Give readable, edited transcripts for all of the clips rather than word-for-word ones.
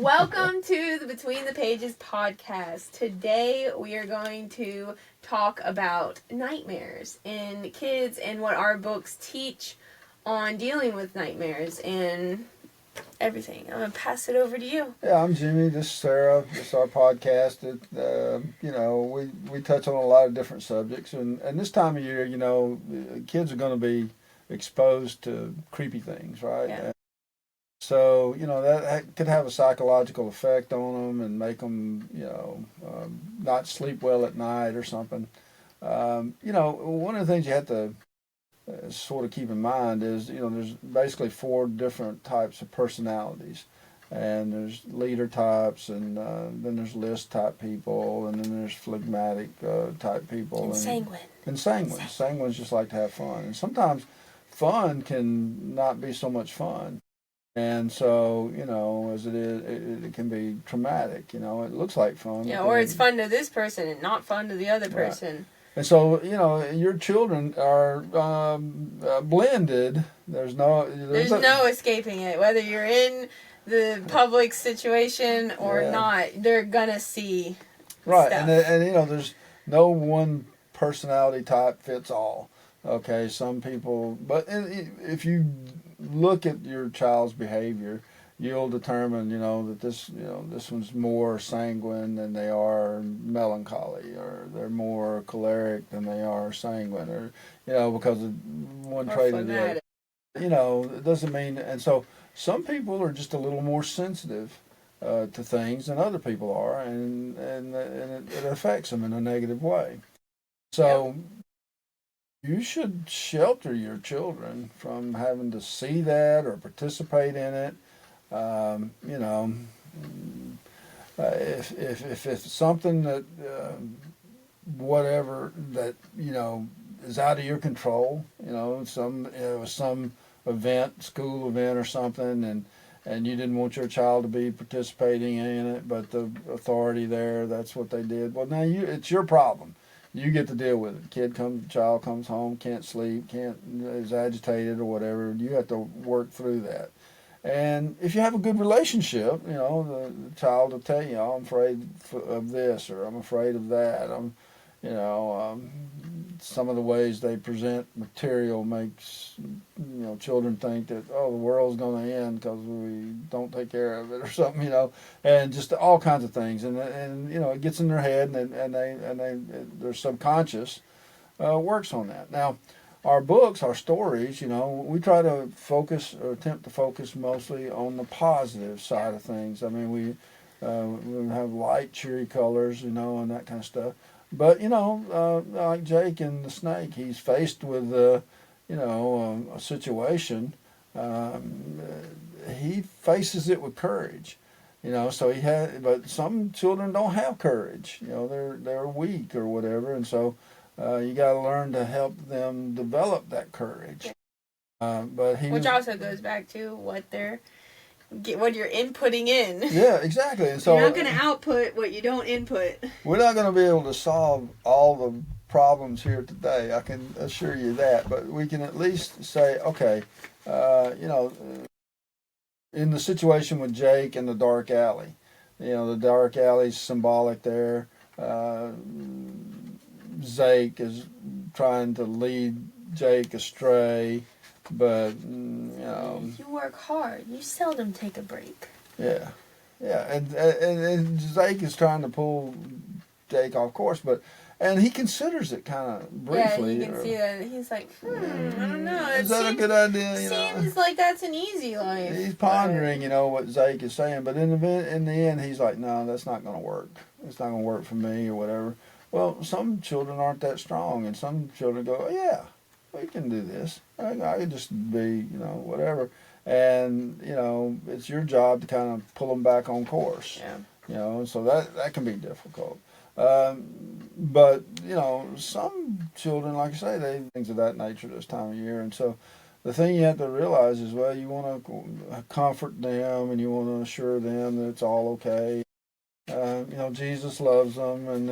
Welcome to the Between the Pages podcast. Today we are going to talk about nightmares in kids and what our books teach on dealing with nightmares and everything. I'm going to pass it over to you. Yeah, I'm Jimmy. This is Sarah. This is our podcast. We touch on a lot of different subjects. And this time of year, kids are going to be exposed to creepy things, right? Yeah. So, that could have a psychological effect on them and make them, not sleep well at night or something. One of the things you have to sort of keep in mind is, there's basically 4 different types of personalities. And there's leader types, and then there's list type people, and then there's phlegmatic type people. And sanguine. And sanguine. Sanguines just like to have fun. And sometimes fun can not be so much fun. And so, as it is, it can be traumatic. It looks like fun. Yeah, or it's fun to this person and not fun to the other person. Right. And so, your children are blended. There's no escaping it. Whether you're in the public situation or not, they're gonna see right stuff. And there's no one personality type fits all. Okay, some people, but if you look at your child's behavior, you'll determine that this one's more sanguine than they are melancholy, or they're more choleric than they are sanguine, or because of one trait or the other. It doesn't mean. And so some people are just a little more sensitive to things than other people are, and it affects them in a negative way. So you should shelter your children from having to see that or participate in it. If it's something that whatever that is out of your control, some event, school event or something, and you didn't want your child to be participating in it, but the authority there, that's what they did. Well, now it's your problem. You get to deal with it. Child comes home, can't sleep, is agitated or whatever. You have to work through that. And if you have a good relationship, the child will tell you, I'm afraid of this, or I'm afraid of that. Some of the ways they present material makes, children think that, the world's going to end because we don't take care of it or something, and just all kinds of things. And it gets in their head, and their subconscious works on that. Now, our books, our stories, we try to attempt to focus mostly on the positive side of things. I mean, we have light, cheery colors, and that kind of stuff. But, like Jake and the snake, he's faced with, a situation. He faces it with courage. But some children don't have courage. They're weak or whatever, and so you got to learn to help them develop that courage. Which also goes back to what you're inputting in. Yeah, exactly. And so you're not going to output what you don't input. We're not going to be able to solve all the problems here today. I can assure you that. But we can at least say, okay, in the situation with Jake in the dark alley, the dark alley's symbolic there. Zake is trying to lead Jake astray. But, you work hard. You seldom take a break. Yeah. And Zake is trying to pull Jake off course, and he considers it kind of briefly. Yeah, you can see that. He's like, I don't know. Is that a good idea? Seems like that's an easy life. He's pondering, what Zake is saying, but in the end, he's like, no, that's not going to work. It's not going to work for me or whatever. Well, some children aren't that strong, and some children go, yeah, we can do this. I can just be, whatever. And, it's your job to kind of pull them back on course. Yeah. So that can be difficult. But, some children, like I say, they things of that nature this time of year. And so the thing you have to realize is, well, you want to comfort them and you want to assure them that it's all okay. Jesus loves them, and,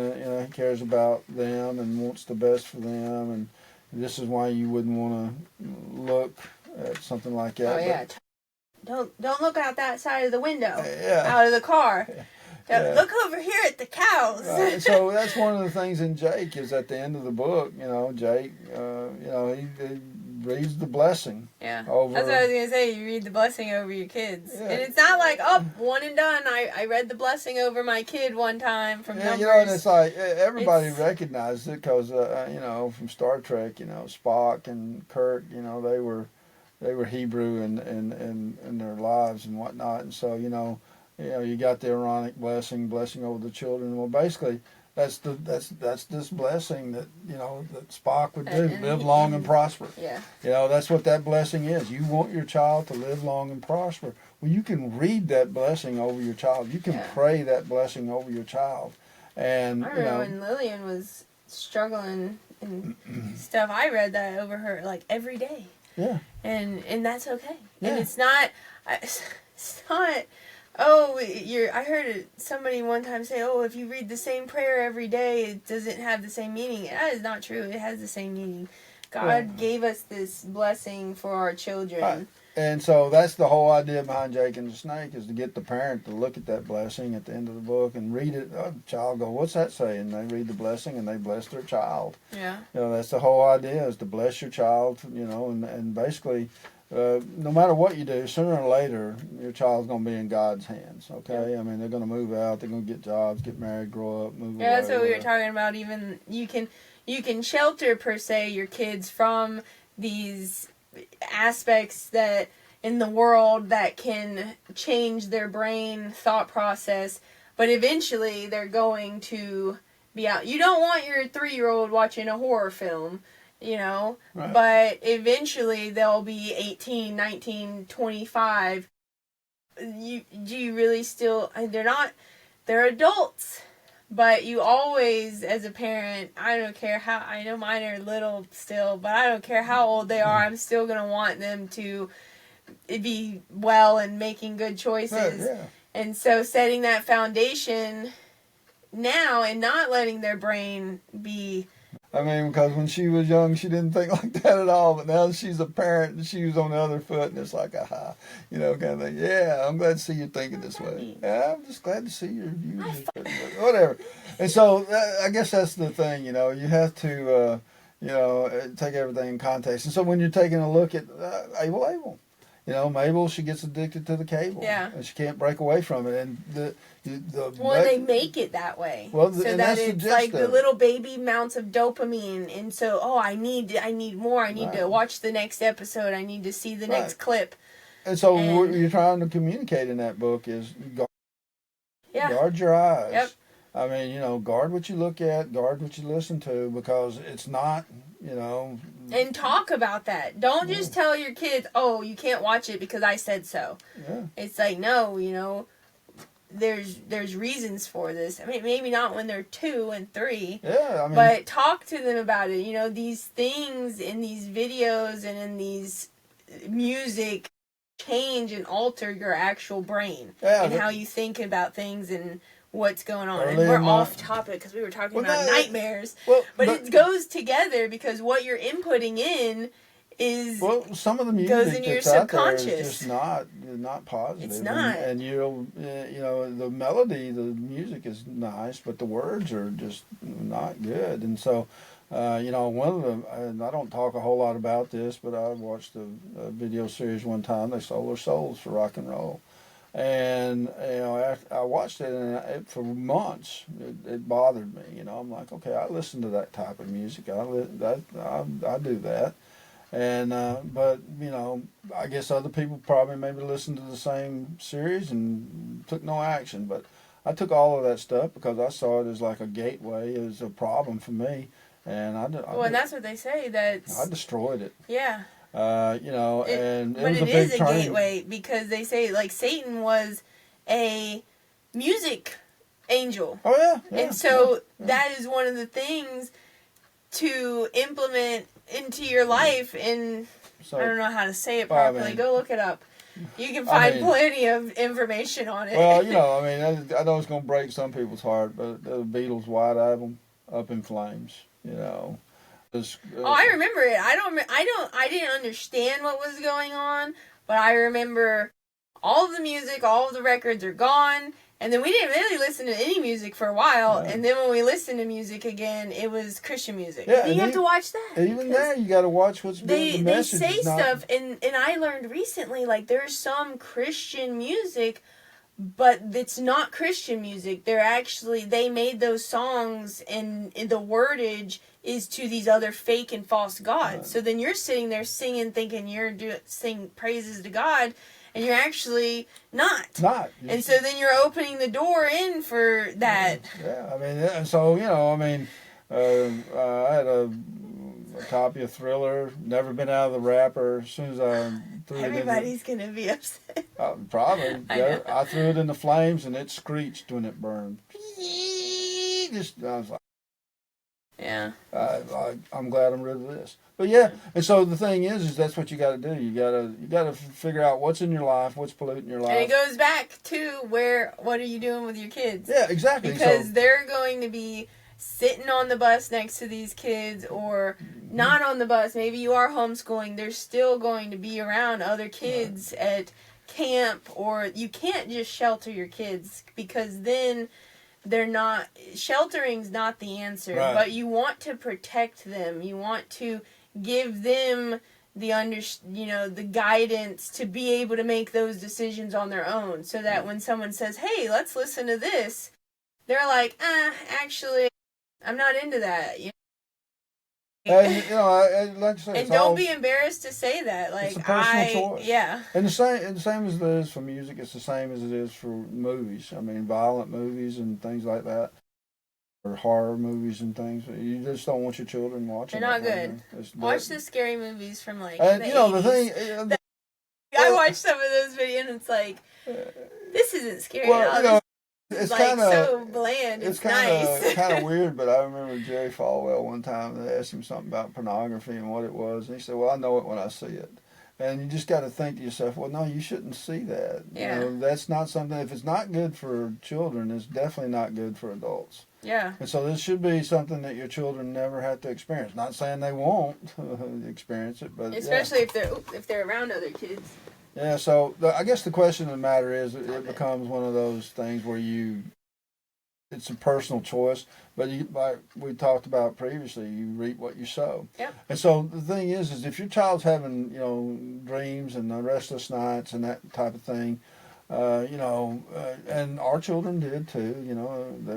he cares about them and wants the best for them. And this is why you wouldn't want to look at something like that. Oh, yeah. don't look out that side of the window, Yeah. out of the car. Yeah. Look over here at the cows. Right. So that's one of the things in Jake is at the end of the book, Jake, he reads the blessing. Yeah. Over. That's what I was going to say. You read the blessing over your kids. Yeah. And it's not like, oh, one and done. I read the blessing over my kid one time from Numbers. And it's like everybody recognized it because, from Star Trek, Spock and Kirk, they were Hebrew in their lives and whatnot. And so, you got the Aaronic blessing over the children. Well, basically, that's this blessing that that Spock would do: live long and prosper. Yeah. That's what that blessing is. You want your child to live long and prosper. Well, you can read that blessing over your child. You can pray that blessing over your child. And I remember when Lillian was struggling and stuff. I read that over her like every day. Yeah. And that's okay. Yeah. And it's not. Oh, I heard somebody one time say, oh, if you read the same prayer every day, it doesn't have the same meaning. That is not true. It has the same meaning. God gave us this blessing for our children. Right. And so that's the whole idea behind Jake and the Snake, is to get the parent to look at that blessing at the end of the book and read it. The child go, what's that say? And they read the blessing and they bless their child. Yeah. That's the whole idea, is to bless your child, and basically, no matter what you do, sooner or later, your child's going to be in God's hands, okay? I mean, they're going to move out, they're going to get jobs, get married, grow up, move away. Yeah, that's what we were talking about. Even you can shelter, per se, your kids from these aspects that in the world that can change their brain thought process, but eventually they're going to be out. You don't want your 3-year-old watching a horror film, Right. but eventually they'll be 18, 19, 25. Do you really still, they're adults, but you always, as a parent, I don't care how, I know mine are little still, but I don't care how old they are, I'm still going to want them to be well and making good choices. Yeah. And so setting that foundation now and not letting their brain be... I mean, because when she was young, she didn't think like that at all. But now she's a parent, and she was on the other foot, and it's like, aha, kind of thing. Yeah, I'm glad to see you thinking this way. Yeah, I'm just glad to see your views. Whatever. And so I guess that's the thing, you have to, take everything in context. And so when you're taking a look at Abel. Mabel, she gets addicted to the cable. Yeah. And she can't break away from it. And they make it that way. Well, so that it's like the little baby amounts of dopamine. And so, I need more. I need to watch the next episode. I need to see the next clip. And so what you're trying to communicate in that book is guard your eyes. Yep. I mean, guard what you look at, guard what you listen to, because it's not, And talk about that. Don't just tell your kids, oh, you can't watch it because I said so. Yeah. It's like, no, there's reasons for this. I mean, maybe not when they're 2 and 3. Yeah, but talk to them about it. These things in these videos and in these music change and alter your actual brain and how you think about things and what's going on. And we're off topic because we were talking about nightmares. But it goes together because what you're inputting in is some of the music goes into your subconscious. Out there is just not positive. It's not. And the melody, the music is nice, but the words are just not good. And so, one of them, and I don't talk a whole lot about this, but I watched a video series one time. They sold their souls for rock and roll. And after I watched it, and for months it bothered me. I'm like, okay, I listen to that type of music. I do that, and but I guess other people probably maybe listened to the same series and took no action. But I took all of that stuff because I saw it as like a gateway, as a problem for me, and and that's what they say. I destroyed it. Yeah. And it was it a big is a gateway because they say like Satan was a music angel. Oh yeah. And so that is one of the things to implement into your life. And I don't know how to say it properly. Go look it up. You can find plenty of information on it. Well, I know it's going to break some people's heart, but the Beatles' White Album, Up in Flames, I remember it. I didn't understand what was going on, but I remember all of the music, all of the records are gone. And then we didn't really listen to any music for a while. Right. And then when we listened to music again, it was Christian music. Yeah, Then you have to watch that. Even there, you got to watch what's being the message. They say stuff, and I learned recently, like, there's some Christian music, but it's not Christian music. They made those songs, and the wordage is to these other fake and false gods. Right. So then you're sitting there singing, thinking you're sing praises to God, and you're actually not. And so then you're opening the door in for that. Yeah, I mean, and so, I had a copy of Thriller, never been out of the wrapper. As soon as I threw Everybody's going to be upset. Probably. I threw it in the flames, and it screeched when it burned. I was like, yeah. I'm glad I'm rid of this. But yeah, and so the thing is that's what you got to do. You got to figure out what's in your life, what's polluting your life. And it goes back to what are you doing with your kids? Yeah, exactly. Because they're going to be sitting on the bus next to these kids, or not on the bus. Maybe you are homeschooling. They're still going to be around other kids at camp, or you can't just shelter your kids, because then sheltering's not the answer. Right. But you want to protect them. You want to give them the guidance to be able to make those decisions on their own, so that when someone says, hey, let's listen to this, they're like, actually, I'm not into that. And like I said, and don't be embarrassed to say that. Like, it's a personal choice. Yeah. And the same as it is for music, it's the same as it is for movies. I mean, violent movies and things like that, or horror movies and things. You just don't want your children watching. They're not good. Watch the scary movies from the 80s. I watched some of those videos, and it's like, this isn't scary at all. It's like kind of so bland. It's nice. kind of weird, but I remember Jerry Falwell one time. They asked him something about pornography and what it was, and he said, "Well, I know it when I see it." And you just got to think to yourself, "Well, no, you shouldn't see that. Yeah. That's not something. If it's not good for children, it's definitely not good for adults." Yeah. And so this should be something that your children never have to experience. Not saying they won't experience it, but especially if they're around other kids. Yeah, so I guess the question of the matter is, it becomes one of those things where it's a personal choice, but like we talked about previously, you reap what you sow. Yep. And so the thing is if your child's having, dreams and restless nights and that type of thing, and our children did too, you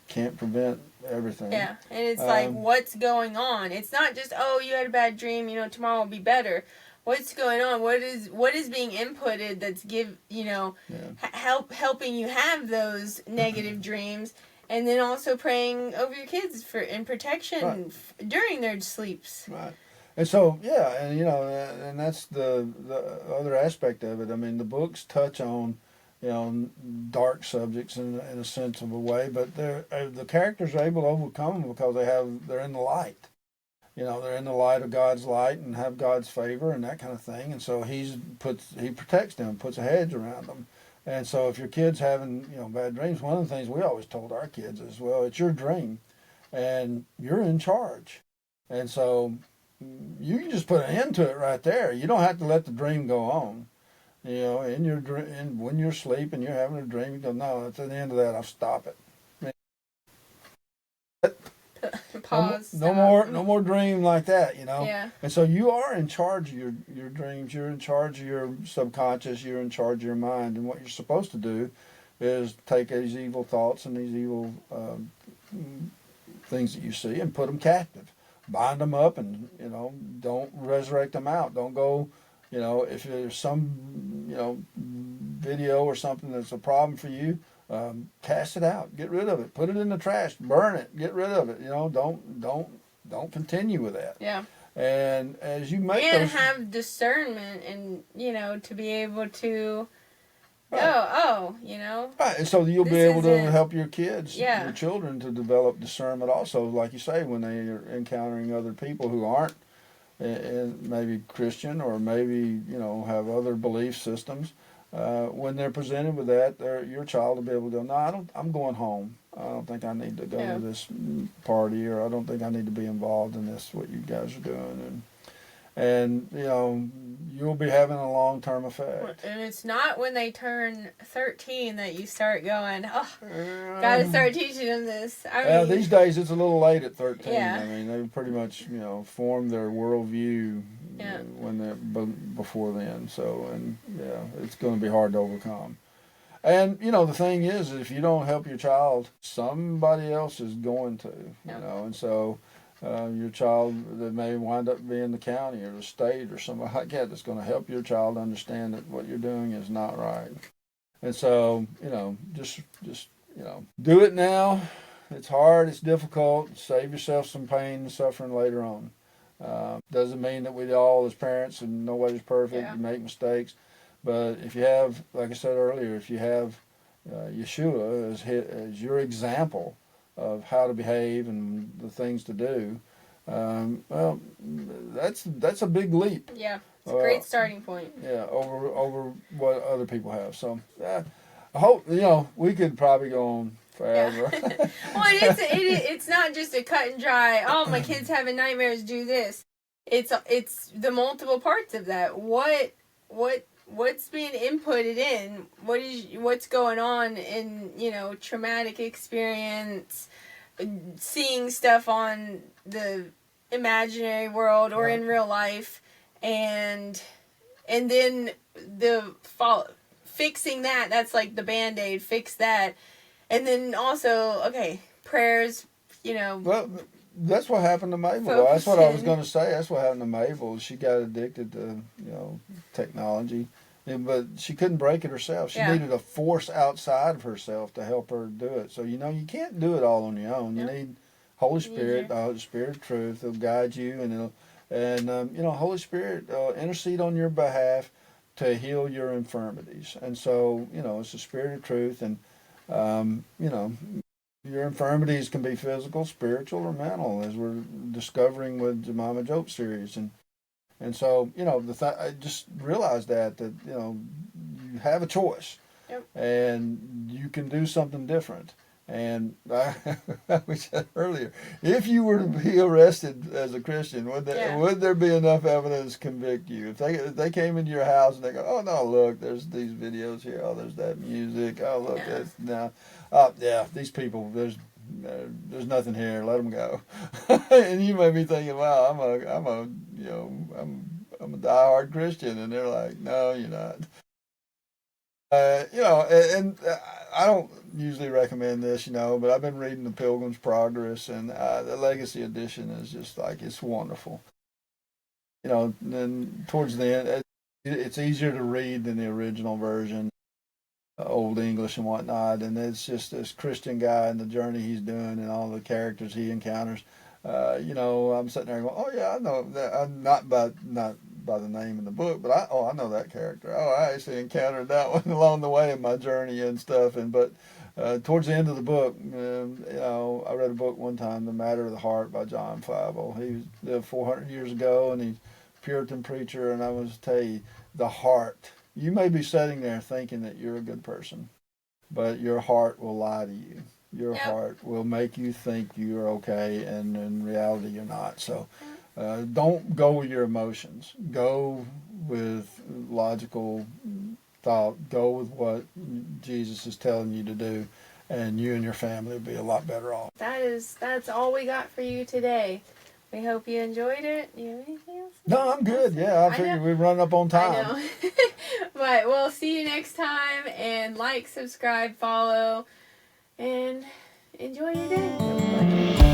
can't prevent everything. Yeah, and it's like, what's going on? It's not just, oh, you had a bad dream, tomorrow will be better. What's going on? What is being inputted that's helping you have those negative dreams, and then also praying over your kids in protection during their sleeps. Right. And so and that's the other aspect of it. I mean, the books touch on dark subjects in a sense of a way, but the characters are able to overcome them because they're in the light. They're in the light of God's light and have God's favor and that kind of thing. And so he protects them, puts a hedge around them. And so if your kid's having, bad dreams, one of the things we always told our kids is, well, it's your dream and you're in charge. And so you can just put an end to it right there. You don't have to let the dream go on. In your dream, when you're asleep and you're having a dream, you go, no, at the end of that, I'll stop it. Pause. No more dream like that, Yeah. And so you are in charge of your dreams. You're in charge of your subconscious. You're in charge of your mind. And what you're supposed to do is take these evil thoughts and these evil things that you see and put them captive. Bind them up and, don't resurrect them out. Don't go, if there's some, video or something that's a problem for you, cast it out, get rid of it, put it in the trash, burn it, get rid of it. Don't continue with that. Yeah. And as you make have discernment and to be able to go, right. And so you'll be able to help your kids, your children, to develop discernment also, like you say, when they are encountering other people who aren't maybe Christian or maybe have other belief systems. When they're presented with that, your child will be able to go, no, I'm going home. I don't think I need to go to this party, or I don't think I need to be involved in this, what you guys are doing. and you'll be having a long-term effect. And it's not when they turn 13 that you start going, oh, gotta start teaching them this. These days it's a little late at 13. Yeah. I mean, they pretty much form their worldview when they're before then. So, and it's going to be hard to overcome. And the thing is, if you don't help your child, somebody else is going to. And so your child that may wind up being the county or the state or somebody like that that's going to help your child understand that what you're doing is not right. And so just do it now. It's hard. It's difficult. Save yourself some pain and suffering later on. Doesn't mean that we all, as parents, and nobody's perfect. You make mistakes. But if you have, like I said earlier, if you have Yeshua as your example of how to behave and the things to do, well, that's a big leap. Yeah, it's a great starting point. Yeah, over what other people have. So I hope we could probably go on forever. Yeah. Well, it's not just a cut and dry. Oh, my kid's having nightmares. Do this. It's the multiple parts of that. What's being inputted in? What's going on in traumatic experience, seeing stuff on the imaginary world or in real life, and then fixing that's like the Band-Aid. Fix that, and then also prayers. Well, that's what happened to Mabel. That's what I was going to say. That's what happened to Mabel. She got addicted to technology, but she couldn't break it herself. She needed a force outside of herself to help her do it. So you can't do it all on your own. You need Holy Spirit, the Holy Spirit of truth. It'll guide you, and Holy Spirit intercede on your behalf to heal your infirmities. And so it's the Spirit of truth, and your infirmities can be physical, spiritual, or mental, as we're discovering with the Mama Job series. And so, I just realized that you have a choice. Yep. And you can do something different. And we said earlier, if you were to be arrested as a Christian, would there be enough evidence to convict you? If they came into your house and they go, oh no, look, there's these videos here, oh there's that music, oh look, that's now, these people, there's nothing here, let them go. And you may be thinking, wow, I'm a diehard Christian, and they're like, no, you're not. And I don't usually recommend this, but I've been reading the Pilgrim's Progress, and the Legacy Edition is just it's wonderful. Then towards the end, it's easier to read than the original version, Old English and whatnot, and it's just this Christian guy and the journey he's doing and all the characters he encounters. I'm sitting there going, oh yeah, I know that. I'm not by the name in the book, but I know that character. Oh, I actually encountered that one along the way in my journey and stuff. But towards the end of the book, I read a book one time, The Matter of the Heart by John Flavel. He lived 400 years ago, and he's a Puritan preacher. And I was to tell you, the heart. You may be sitting there thinking that you're a good person, but your heart will lie to you. Your heart will make you think you're okay, and in reality you're not. So don't go with your emotions. Go with logical thought. Go with what Jesus is telling you to do, and you and your family will be a lot better off. That's all we got for you today. We hope you enjoyed it. Do you have anything else? No, I'm good. Yeah, I figured we'd run up on time. I know. But we'll see you next time, and like, subscribe, follow, and enjoy your day.